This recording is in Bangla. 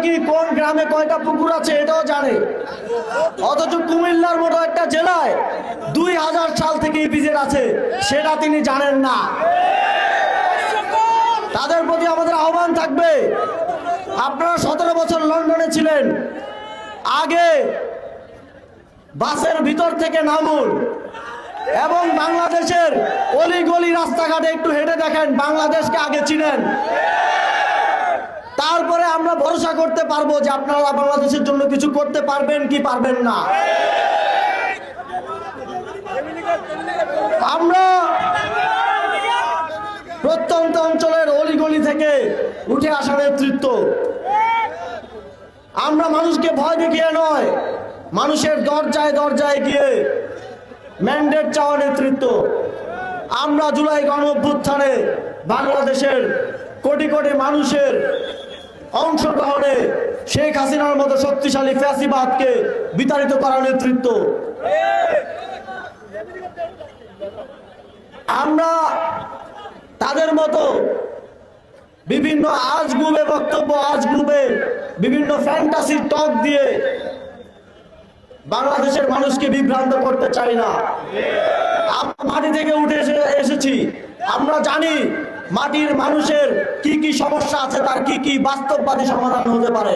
নাকি কোন গ্রামে কয়টা পুকুর আছে এটাও জানে, অথচ কুমিল্লার মতো একটা জেলায় 2000 সাল থেকে ইপিজেড আছে সেটা তিনি জানেন না। তাদের প্রতি আমাদের আহ্বান থাকবে, আপনারা 17 বছর লন্ডনে ছিলেন, আগে বাসের ভিতর থেকে নামুন এবং বাংলাদেশের অলিগলি রাস্তাঘাটে একটু হেঁটে দেখেন, বাংলাদেশকে আগে চিনেন, তারপরে আমরা ভরসা করতে পারবো যে আপনারা বাংলাদেশের জন্য কিছু করতে পারবেন কি পারবেন না। আমরা প্রত্যন্ত অঞ্চলের অলিগলি থেকে উঠে আসা নেতৃত্ব, আমরা মানুষকে ভয় দেখিয়ে নয়, মানুষের দরজায় দরজায় গিয়ে ম্যান্ডেট চাওয়া নেতৃত্ব। আমরা জুলাই গণঅভ্যুত্থানে বাংলাদেশের কোটি কোটি মানুষের অংশগ্রহণে শেখ হাসিনার মতো শক্তিশালী ফ্যাসিবাদকে বিতাড়িত করার নেতৃত্ব। আমরা তাদের মতো বিভিন্ন আজগুবে বক্তব্য, আজগুবে বিভিন্ন ফ্যান্টাসি টক দিয়ে বাংলাদেশের মানুষকে বিভ্রান্ত করতে চাই না। আমরা মাটি থেকে উঠে এসেছি, আমরা জানি মাটির মানুষের কি কি সমস্যা আছে, তার কি কি বাস্তববাদী সমাধান হতে পারে।